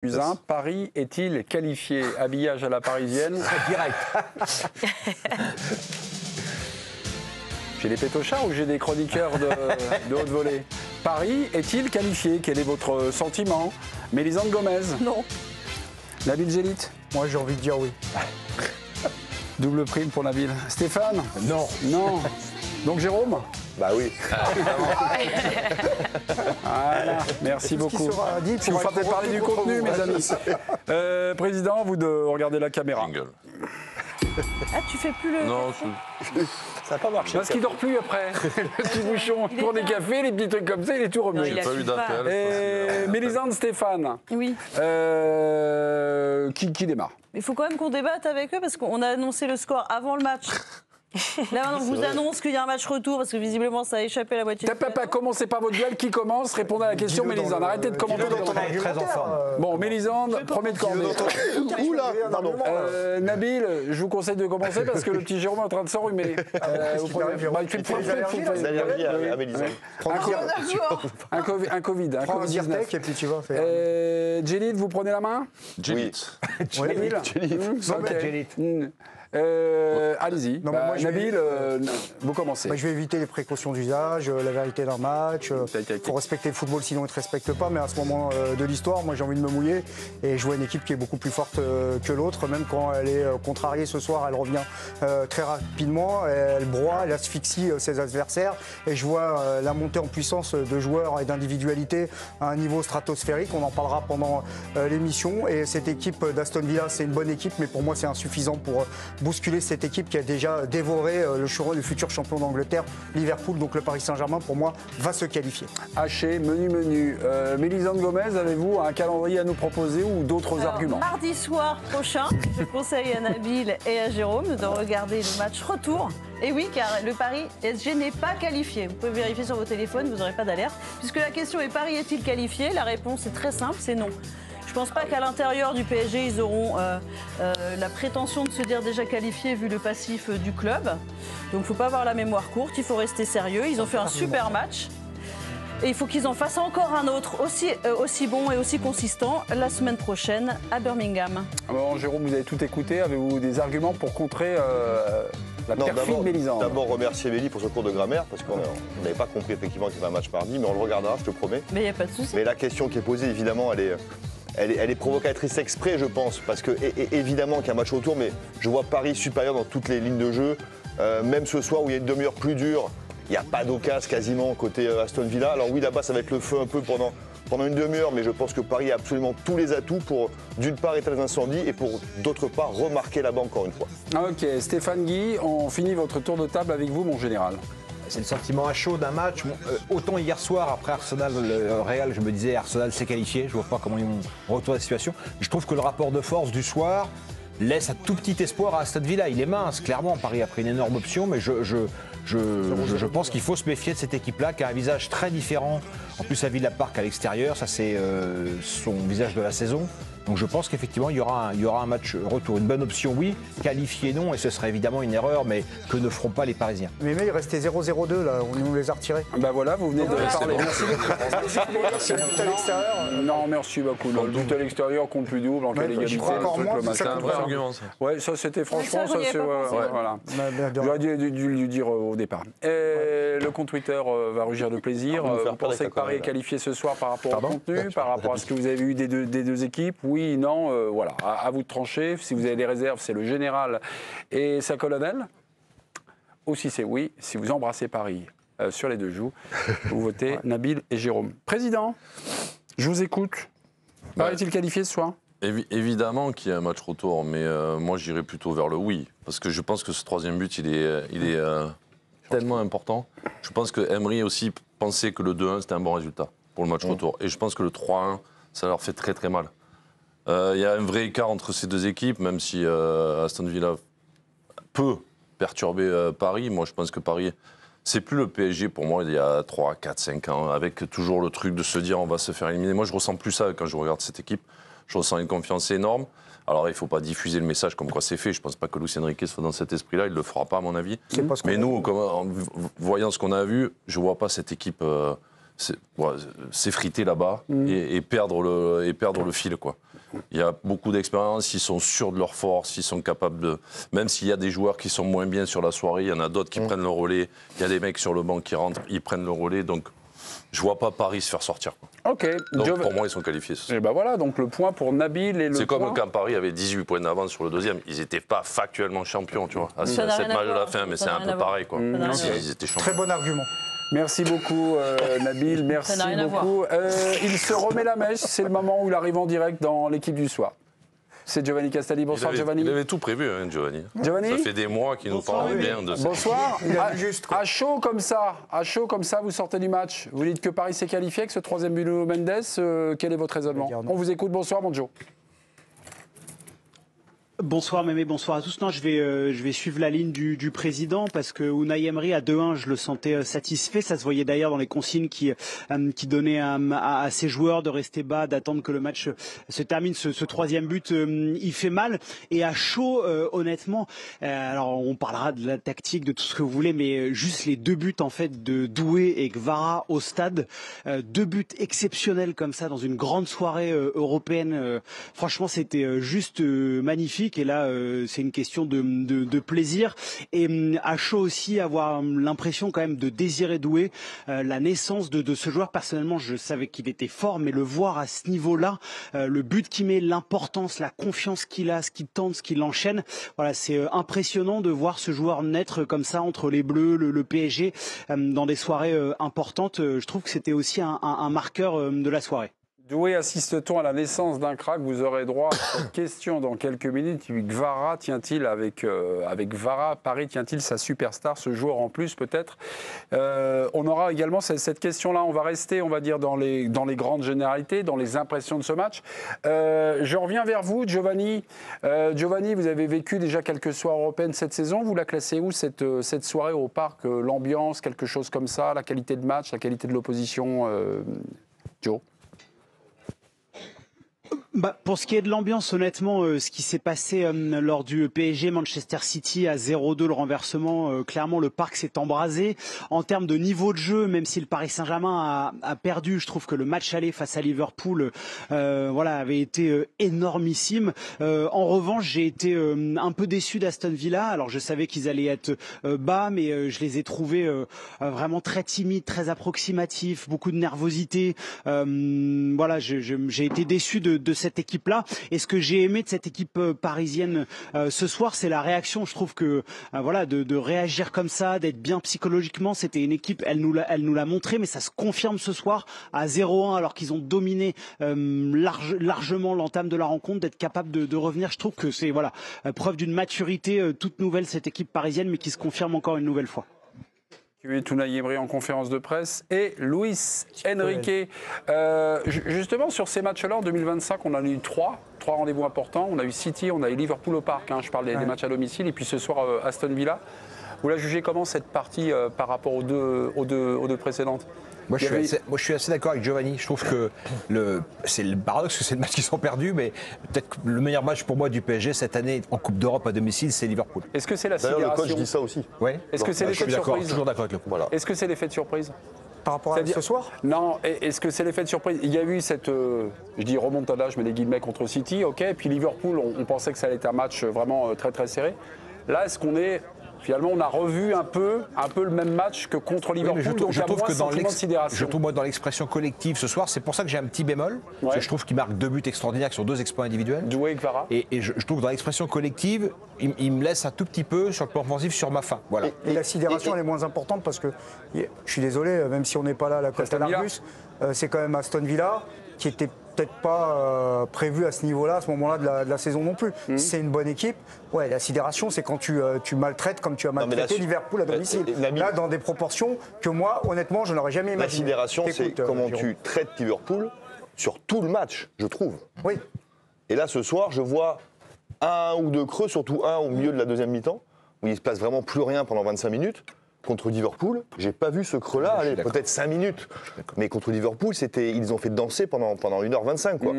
Usain, Paris est-il qualifié? Habillage à la parisienne. Direct. J'ai des pétochards ou j'ai des chroniqueurs de haute volée? Paris est-il qualifié? Quel est votre sentiment? Mélisande Gomez? Non. Nabil Gélit? Moi, j'ai envie de dire oui. Double prime pour Nabil. Stéphane? Non. Non. Donc Jérôme? Bah oui. Voilà, merci beaucoup. Si vous faites parler du contenu, mes amis. Président, vous de regarder la caméra. Jingle. Ah, tu fais plus le... Non, Ça n'a pas marché. Parce qu'il dort plus après. Le petit bouchon, il prend des cafés, les petits trucs comme ça, il est tout remué. il a pas eu su d'appel. Et Mélisande, Stéphane, Oui. qui démarre? Il faut quand même qu'on débatte avec eux parce qu'on a annoncé le score avant le match. Là, maintenant, on vous annonce qu'il y a un match retour parce que visiblement, ça a échappé à la moitié. Commencez pas votre duel. Qui commence? Répondez à la question, Mélisande. Arrêtez de commenter. Très en forme. Bon, Mélisande, premier de cordée. Oula, pardon. Nabil, je vous conseille de commencer parce que le petit Jérôme est en train de s'enrhumer. Vous prenez... Vous avez allergie à Mélisande. Un Covid. Prends un Zyrtec et puis tu vas faire. Gélit, vous prenez la main? Gélit. Nabil? Ok. Allez-y. Non, mais moi, je vais- Nabil, vous commencez. Je vais éviter les précautions d'usage, la vérité d'un match. Il faut respecter le football, sinon il ne te respecte pas. Mais à ce moment de l'histoire, moi j'ai envie de me mouiller. Et je vois une équipe qui est beaucoup plus forte que l'autre. Même quand elle est contrariée ce soir, elle revient très rapidement. Elle broie, elle asphyxie ses adversaires. Et je vois la montée en puissance de joueurs et d'individualité à un niveau stratosphérique. On en parlera pendant l'émission. Et cette équipe d'Aston Villa, c'est une bonne équipe. Mais pour moi, c'est insuffisant pour bousculer cette équipe qui a déjà dévoré le futur champion d'Angleterre, Liverpool. Donc le Paris Saint-Germain, pour moi, va se qualifier. Haché, menu. Mélisande Gomez, avez-vous un calendrier à nous proposer ou d'autres arguments? Mardi soir prochain, je conseille à Nabil et à Jérôme de regarder le match retour. Et oui, car le Paris SG n'est pas qualifié. Vous pouvez vérifier sur vos téléphones, vous n'aurez pas d'alerte. Puisque la question est Paris est-il qualifié? La réponse est très simple, c'est non. Je ne pense pas qu'à l'intérieur du PSG, ils auront la prétention de se dire déjà qualifiés vu le passif du club. Donc il ne faut pas avoir la mémoire courte, il faut rester sérieux. Ils ont fait un super match. Et il faut qu'ils en fassent encore un autre aussi bon et aussi consistant la semaine prochaine à Birmingham. Bon, Jérôme, vous avez tout écouté. Avez-vous des arguments pour contrer la perfide Mélisande? D'abord remercier Mélie pour ce cours de grammaire, parce qu'on n'avait pas compris effectivement qu'il y avait un match mardi, mais on le regardera, je te promets. Mais il n'y a pas de souci. Mais la question qui est posée, évidemment, elle est provocatrice exprès, je pense, parce que évidemment qu'il y a un match retour, mais je vois Paris supérieur dans toutes les lignes de jeu. Même ce soir où il y a une demi-heure plus dure, il n'y a pas d'occasion quasiment côté Aston Villa. Alors oui, là-bas, ça va être le feu un peu pendant une demi-heure, mais je pense que Paris a absolument tous les atouts pour, d'une part, éteindre les incendies et pour, d'autre part, remarquer là-bas encore une fois. Ok, Stéphane Guy, on finit votre tour de table avec vous, mon général. C'est le sentiment à chaud d'un match. Autant hier soir, après Arsenal Real, je me disais Arsenal s'est qualifié. Je vois pas comment ils vont retourner la situation. Je trouve que le rapport de force du soir laisse un tout petit espoir à Aston Villa. Il est mince, clairement. Paris a pris une énorme option, mais je pense qu'il faut se méfier de cette équipe-là qui a un visage très différent. En plus, à Villa Park à l'extérieur, ça c'est son visage de la saison. Donc je pense qu'effectivement, il y aura un match retour. Une bonne option, oui. Qualifié, non. Et ce serait évidemment une erreur, mais que ne feront pas les Parisiens. Mais il restait 0-0-2, là. On nous les a retirés. Ben voilà, vous venez de parler. Merci C'est le but à l'extérieur. Non, merci beaucoup. Le but à l'extérieur compte plus double en cas d'égalité. j'y crois encore le truc, moins, le c'est machin. C'est un vrai argument, ça. Ouais, ça c'était franchement, ça, j'y ai pas pensé. voilà. J'aurais dû lui dire au départ. Et le compte Twitter va rugir de plaisir. On va nous faire Vous peur pensez que avec la Paris est Corée, qualifié ce soir par rapport au contenu, par rapport à ce que vous avez eu des deux équipes? Oui, non, voilà. À vous de trancher. Si vous avez des réserves, c'est le général et sa colonelle. Ou si c'est oui, si vous embrassez Paris sur les deux joues, vous votez Nabil et Jérôme. Président, je vous écoute. Paris est-il qualifié ce soir? Évidemment qu'il y a un match retour, mais moi j'irais plutôt vers le oui. Parce que je pense que ce troisième but, il est tellement important. Je pense que Emery aussi pensait que le 2-1, c'était un bon résultat pour le match retour. Et je pense que le 3-1, ça leur fait très très mal. Il y a un vrai écart entre ces deux équipes, même si Aston Villa peut perturber Paris. Moi, je pense que Paris, c'est plus le PSG pour moi il y a 3, 4, 5 ans, avec toujours le truc de se dire on va se faire éliminer. Moi, je ressens plus ça quand je regarde cette équipe. Je ressens une confiance énorme. Alors, il ne faut pas diffuser le message comme quoi c'est fait. Je ne pense pas que Luis Enrique soit dans cet esprit-là. Il ne le fera pas, à mon avis. Mais nous, en voyant ce qu'on a vu, je ne vois pas cette équipe s'effriter là-bas et perdre le fil, quoi. Il y a beaucoup d'expérience, ils sont sûrs de leur force, ils sont capables de... Même s'il y a des joueurs qui sont moins bien sur la soirée, il y en a d'autres qui prennent le relais, il y a des mecs sur le banc qui rentrent, ils prennent le relais, donc je vois pas Paris se faire sortir, quoi. Ok. Donc pour moi, ils sont qualifiés. Et ben voilà, donc le point pour Nabil et le C'est point... comme quand Paris avait 18 points d'avance sur le deuxième, ils n'étaient pas factuellement champions, tu vois, à cette match de la fin, mais c'est un peu pareil, quoi. Ils étaient champions. Très bon argument. Merci beaucoup Nabil, merci beaucoup. Il se remet la mèche, c'est le moment où il arrive en direct dans l'équipe du soir. C'est Giovanni Castelli. Bonsoir Giovanni. Il avait tout prévu, hein, Giovanni. Giovanni. Ça fait des mois qu'il nous parle bien de ça. Bonsoir. À chaud comme ça, vous sortez du match. Vous dites que Paris s'est qualifié avec ce troisième but de Mendes. Quel est votre raisonnement? On vous écoute. Bonsoir, mon Joe. Bonsoir Mémé, bonsoir à tous. Non, je vais suivre la ligne du président parce que Unai Emery à 2-1, je le sentais satisfait. Ça se voyait d'ailleurs dans les consignes qui donnaient à ses joueurs de rester bas, d'attendre que le match se termine. Ce troisième but, il fait mal. Et à chaud, honnêtement, alors on parlera de la tactique, de tout ce que vous voulez, mais juste les deux buts en fait de Doué et Kvara au stade, deux buts exceptionnels comme ça dans une grande soirée européenne. Franchement, c'était juste magnifique. Et là, c'est une question de plaisir. Et à chaud aussi, avoir l'impression quand même de désirer Doué. La naissance de ce joueur, personnellement, je savais qu'il était fort, mais le voir à ce niveau-là, le but qu'il met, l'importance, la confiance qu'il a, ce qu'il tente, ce qu'il enchaîne, voilà, c'est impressionnant de voir ce joueur naître comme ça entre les Bleus, le PSG, dans des soirées importantes. Je trouve que c'était aussi un marqueur de la soirée. Doué, assiste-t-on à la naissance d'un crack? Vous aurez droit à cette question dans quelques minutes. Kvara tient-il avec Kvara, Paris tient-il sa superstar, ce joueur en plus peut-être? On aura également cette question-là. On va rester, on va dire, dans les grandes généralités, dans les impressions de ce match. Je reviens vers vous, Giovanni. Giovanni, vous avez vécu déjà quelques soirées européennes cette saison. Vous la classez où cette soirée au parc? L'ambiance, quelque chose comme ça, la qualité de match, la qualité de l'opposition, Joe? Pour ce qui est de l'ambiance, honnêtement, ce qui s'est passé lors du PSG Manchester City à 0-2, le renversement, clairement le parc s'est embrasé. En termes de niveau de jeu, même si le Paris Saint-Germain a perdu, je trouve que le match aller face à Liverpool avait été énormissime. En revanche, j'ai été un peu déçu d'Aston Villa. Alors je savais qu'ils allaient être bas, mais je les ai trouvés vraiment très timides, très approximatifs, beaucoup de nervosité. J'ai été déçu de cette équipe-là. Et ce que j'ai aimé de cette équipe parisienne ce soir, c'est la réaction. Je trouve que de réagir comme ça, d'être bien psychologiquement, c'était une équipe, elle nous l'a montré, mais ça se confirme ce soir à 0-1 alors qu'ils ont dominé largement l'entame de la rencontre, d'être capable de revenir. Je trouve que c'est preuve d'une maturité toute nouvelle, cette équipe parisienne, mais qui se confirme encore une nouvelle fois. Unai Emery en conférence de presse et Luis Enrique. Justement, sur ces matchs-là, en 2025, on en a eu trois rendez-vous importants. On a eu City, on a eu Liverpool au parc, je parle des matchs à domicile, et puis ce soir, Aston Villa. Vous la jugez comment cette partie par rapport aux deux précédentes? Moi, je suis assez d'accord avec Giovanni. Je trouve que c'est le paradoxe, que c'est le match qu'ils sont perdus, mais peut-être que le meilleur match pour moi du PSG cette année en Coupe d'Europe à domicile, c'est Liverpool. Est-ce que c'est la sidération? D'ailleurs, le coach dit ça aussi. Ouais. Est-ce que c'est l'effet de surprise? Toujours d'accord avec le coup. Voilà. Est-ce que c'est l'effet de surprise? Par rapport à ce soir? Non, est-ce que c'est l'effet de surprise? Il y a eu cette, je dis remontada, je mets les guillemets, contre City, ok, et puis Liverpool, on pensait que ça allait être un match vraiment très très serré. Là, est-ce qu'on est... Finalement, on a revu un peu le même match que contre Liverpool, donc je trouve que je trouve moi dans l'expression collective ce soir, c'est pour ça que j'ai un petit bémol, parce que je trouve qu'il marque deux buts extraordinaires sur deux exploits individuels. Doué et Kvara. Et je trouve que dans l'expression collective, il me laisse un tout petit peu sur le plan offensif sur ma faim. Voilà. Et la sidération, elle est moins importante parce que, je suis désolé, même si on n'est pas là à la Costa Largus, c'est quand même Aston Villa qui était peut-être pas prévu à ce niveau-là, à ce moment-là de la saison non plus. C'est une bonne équipe. Ouais, la sidération, c'est quand tu maltraites comme tu as maltraité Liverpool à domicile. Là, dans des proportions que moi, honnêtement, je n'aurais jamais imaginé. La sidération, c'est comment tu traites Liverpool sur tout le match, je trouve. Oui. Et là, ce soir, je vois un ou deux creux, surtout un au milieu de la deuxième mi-temps, où il ne se passe vraiment plus rien pendant 25 minutes. Contre Liverpool, j'ai pas vu ce creux-là, peut-être 5 minutes. Mais contre Liverpool, ils ont fait danser pendant 1h25. Quoi.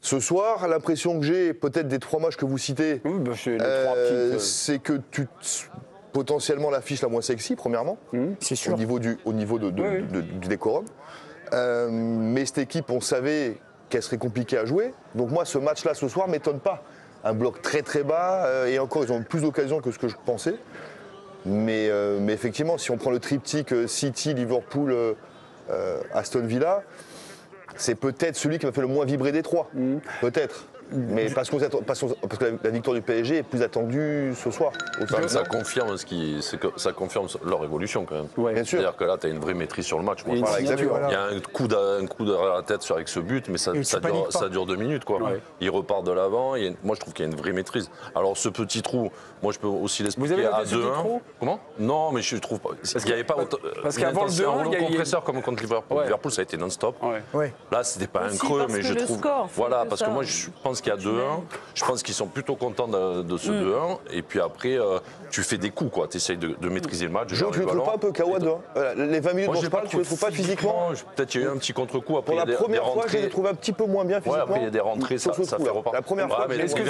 Ce soir, l'impression que j'ai, peut-être des trois matchs que vous citez, c'est que potentiellement l'affiche la moins sexy, premièrement, c'est sûr. au niveau du décorum. Mais cette équipe, on savait qu'elle serait compliquée à jouer. Donc moi, ce match-là, ce soir, ne m'étonne pas. Un bloc très très bas, et encore, ils ont plus d'occasions que ce que je pensais. Mais effectivement, si on prend le triptyque City, Liverpool, Aston Villa, c'est peut-être celui qui m'a fait le moins vibrer des trois. Peut-être. Mais parce que la victoire du PSG est plus attendue ce soir. Ça confirme ça confirme leur évolution quand même. Ouais. Bien sûr. C'est-à-dire que là, tu as une vraie maîtrise sur le match. Moi, Et exactement. il y a un coup derrière la tête avec ce but, mais ça dure 2 minutes. Quoi. Ouais. Il repart de l'avant. Moi, je trouve qu'il y a une vraie maîtrise. Alors, ce petit trou, moi, je peux aussi l'expliquer. Vous avez à noté ce petit 2-1. trou ? Comment ? Non, mais je trouve pas. Il n'y avait pas autant. Parce qu'avant le 2-1, un rouleau il y a eu- compresseur comme contre Liverpool. Ouais. Liverpool, ça a été non-stop. Ouais. Ouais. Là, c'était pas un Aussi creux, parce mais que je le trouve. score fait Voilà, que parce ça- que moi, je pense qu'il y a 2-1. Je pense qu'ils sont plutôt contents de ce 2-1. Et puis après, tu fais des coups, quoi. Tu essayes de maîtriser le match. Jo, tu ne le trouves pas un peu KO à 2 Les 20 minutes Moi, dont j'ai je parle, tu ne le trouves pas physiquement? Peut-être qu'il y a eu un petit contre-coup. Après, Pour la il y a des première fois, je rentrées. les ai trouvés un petit peu moins bien Ouais, physiquement. après, il y a des rentrées, ça Sur ce fait coup-là. repart. La première fois, mais Est-ce que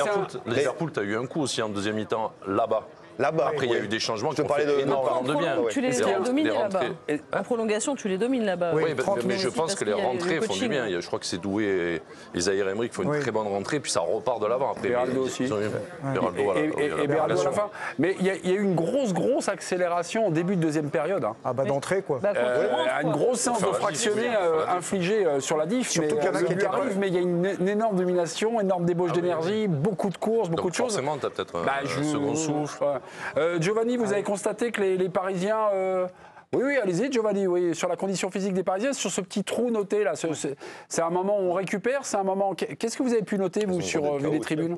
Liverpool, tu as eu un coup aussi en deuxième mi-temps, là-bas. là-bas. Après, il y a eu des changements Je qui te ont parlais fait de énormément de bien. Tu les Des as dominés rentrées- là-bas. En prolongation, tu les domines là-bas. Oui, Ouais. 30 mais je aussi pense parce que les qu'il y a le rentrées font du coaching. bien. Je crois que c'est Doué et Zahir Emery qui font une Oui. très bonne rentrée, puis ça repart de l'avant. Après, Beraldo ils aussi. ont eu- Beraldo, voilà. Et Beraldo à la fin. Mais il y a eu une grosse accélération au début de deuxième période. Hein. Ah bah d'entrée quoi. Bah, quand tu rentres, Une quoi. grosse séance de Enfin, fractionnés infligée sur la diff. Surtout qu'il y en a qui le but étaient arrive, pas- mais il y a une énorme domination, énorme débauche d'énergie, beaucoup de courses, beaucoup Donc de choses. forcément, tu as peut-être Bah, un second souffle. ouais. Giovanni, vous avez constaté que les Parisiens. Oui, allez-y, Giovanni, oui, sur la condition physique des Parisiens, sur ce petit trou noté là. C'est un moment où on récupère, c'est un moment. Qu'est-ce que vous avez pu noter, vous, sur vu les tribunes?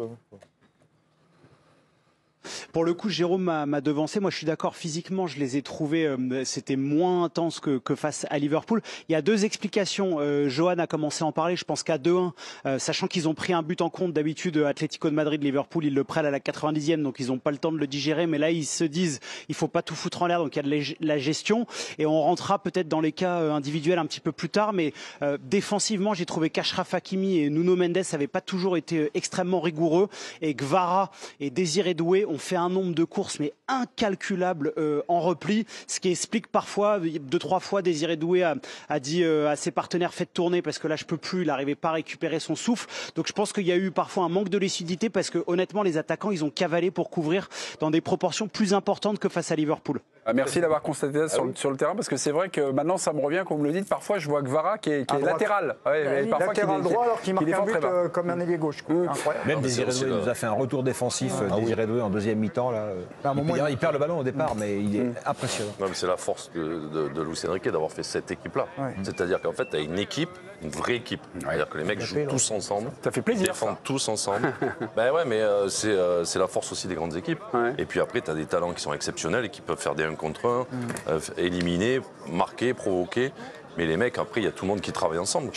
Pour le coup, Jérôme m'a devancé. Moi, je suis d'accord. Physiquement, je les ai trouvés. C'était moins intense que face à Liverpool. Il y a deux explications. Johan a commencé à en parler. Je pense qu'à 2-1, sachant qu'ils ont pris un but en compte, d'habitude, Atlético de Madrid, Liverpool, ils le prennent à la 90e, donc ils n'ont pas le temps de le digérer. Mais là, ils se disent, il faut pas tout foutre en l'air. Donc il y a de la gestion. Et on rentrera peut-être dans les cas individuels un petit peu plus tard. Mais défensivement, j'ai trouvé qu'Achraf Hakimi et Nuno Mendes n'avaient pas toujours été extrêmement rigoureux. Et Gvara et Désiré Doué ont fait un nombre de courses mais incalculable en repli, ce qui explique parfois 2-3 fois Désiré Doué a dit à ses partenaires faites tourner parce que là je peux plus, il n'arrivait pas à récupérer son souffle. Donc je pense qu'il y a eu parfois un manque de lucidité parce que honnêtement les attaquants ils ont cavalé pour couvrir dans des proportions plus importantes que face à Liverpool. Merci d'avoir constaté ça sur le terrain, parce que c'est vrai que maintenant ça me revient, comme vous me le dites, parfois je vois Gvara qui est latéral. Ouais, mais parfois Latéral droit alors qu'il marque un défend but très bas. comme un ailier gauche. Quoi. Incroyable. Même mais Désiré c'est Doué aussi nous a fait un retour défensif. Désiré Doué en deuxième mi-temps. Là, À un moment, il perd le ballon au départ, mais il est impressionnant. Non, mais c'est la force de Luis Enrique d'avoir fait cette équipe-là. Ouais. C'est-à-dire qu'en fait, tu as une équipe, une vraie équipe. C'est-à-dire que les mecs jouent tous ensemble. Ça fait plaisir, Défendent ça. tous ensemble. Ben ouais, mais c'est la force aussi des grandes équipes. Ouais. Et puis après, tu as des talents qui sont exceptionnels et qui peuvent faire des 1 contre 1, éliminer, marquer, provoquer. Mais les mecs, après, il y a tout le monde qui travaille ensemble.